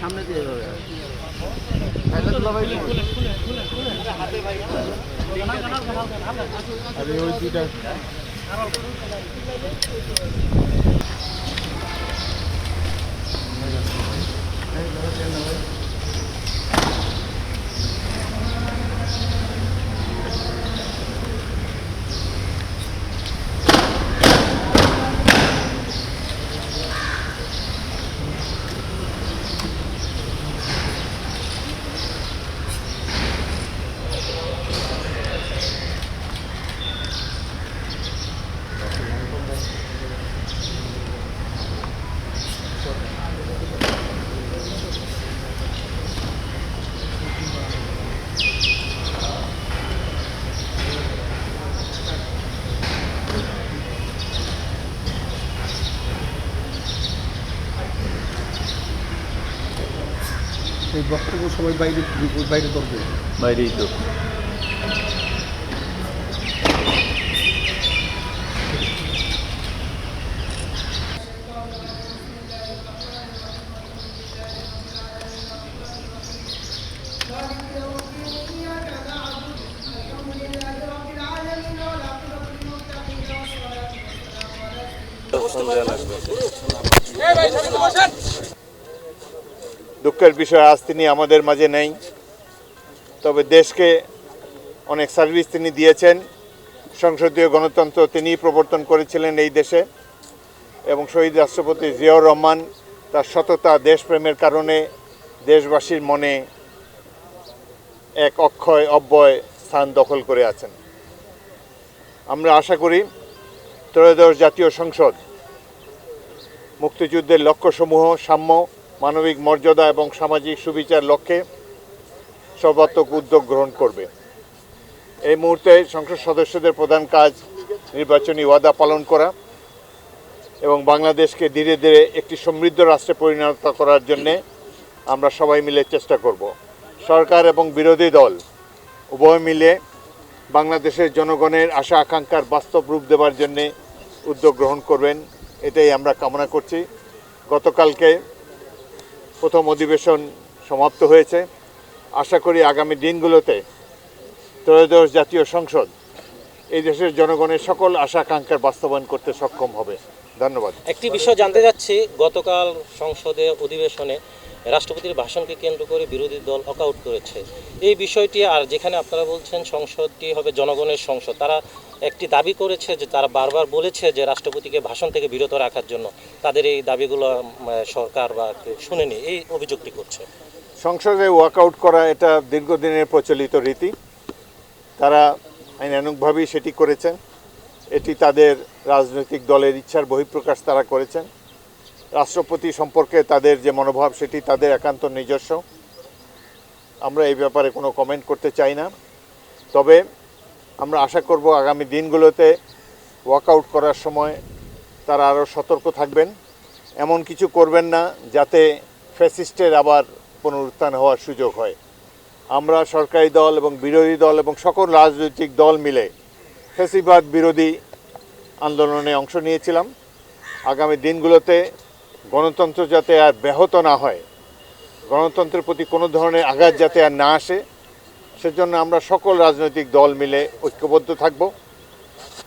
সামনে দিয়ে ওই দুইটা এই বক্তব্য সবাই বাইরে করবে, বাইরেই তো। দুঃখের বিষয় আজ তিনি আমাদের মাঝে নেই, তবে দেশকে অনেক সার্ভিস তিনি দিয়েছেন। সংসদীয় গণতন্ত্র তিনি প্রবর্তন করেছিলেন এই দেশে, এবং শহীদ রাষ্ট্রপতি জিয়াউর রহমান তার সততা দেশপ্রেমের কারণে দেশবাসীর মনে এক অব্যয় স্থান দখল করে আছেন। আমরা আশা করি ত্রয়োদশ জাতীয় সংসদ মুক্তিযুদ্ধের লক্ষ্যসমূহ সাম্য, মানবিক মর্যাদা এবং সামাজিক সুবিচার লক্ষ্যে সর্বাত্মক উদ্যোগ গ্রহণ করবে। এই মুহূর্তে সংসদ সদস্যদের প্রধান কাজ নির্বাচনী ওয়াদা পালন করা এবং বাংলাদেশকে ধীরে ধীরে একটি সমৃদ্ধ রাষ্ট্রে পরিণত করার জন্যে আমরা সবাই মিলে চেষ্টা করব। সরকার এবং বিরোধী দল উভয় মিলে বাংলাদেশের জনগণের আশা আকাঙ্ক্ষার বাস্তব রূপ দেওয়ার জন্যে উদ্যোগ গ্রহণ করবেন, এটাই আমরা কামনা করছি। গতকালকে প্রথম অধিবেশন সমাপ্ত হয়েছে। আশা করি আগামী দিনগুলোতে ত্রয়োদশ জাতীয় সংসদ এই দেশের জনগণের সকল আশা আকাঙ্ক্ষার বাস্তবায়ন করতে সক্ষম হবে। ধন্যবাদ। একটি বিষয় জানতে যাচ্ছি, গতকাল সংসদে অধিবেশনে রাষ্ট্রপতির ভাষণকে কেন্দ্র করে বিরোধী দল ওয়াকআউট করেছে। এই বিষয়টি, আর যেখানে আপনারা বলছেন সংসদটি হবে জনগণের সংসদ, তারা একটি দাবি করেছে যে তারা বারবার বলেছে যে রাষ্ট্রপতিকে ভাষণ থেকে বিরত রাখার জন্য, তাদের এই দাবিগুলো সরকার বা শুনেনি, এই অভিযোগটি করছে। সংসদে ওয়াকআউট করা এটা দীর্ঘদিনের প্রচলিত রীতি, তারা আইনানুগভাবেই সেটি করেছেন। এটি তাদের রাজনৈতিক দলের ইচ্ছার বহিঃপ্রকাশ তারা করেছেন। রাষ্ট্রপতি সম্পর্কে তাদের যে মনোভাব সেটি তাদের একান্ত নিজস্ব, আমরা এই ব্যাপারে কোনো কমেন্ট করতে চাই না। তবে আমরা আশা করব আগামী দিনগুলোতে ওয়াকআউট করার সময় তারা আরও সতর্ক থাকবেন, এমন কিছু করবেন না যাতে ফ্যাসিস্টের আবার পুনরুত্থান হওয়ার সুযোগ হয়। আমরা সরকারি দল এবং বিরোধী দল এবং সকল রাজনৈতিক দল মিলে ফ্যাসিবাদ বিরোধী আন্দোলনে অংশ নিয়েছিলাম। আগামী দিনগুলোতে গণতন্ত্র যাতে আর ব্যাহত না হয়, গণতন্ত্রের প্রতি কোনো ধরনের আঘাত যাতে আর না আসে, সেজন্য আমরা সকল রাজনৈতিক দল মিলে ঐক্যবদ্ধ থাকব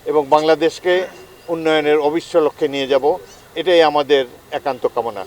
এবং বাংলাদেশকে উন্নয়নের অবিশ্ব লক্ষ্যে নিয়ে যাব, এটাই আমাদের একান্ত কামনা।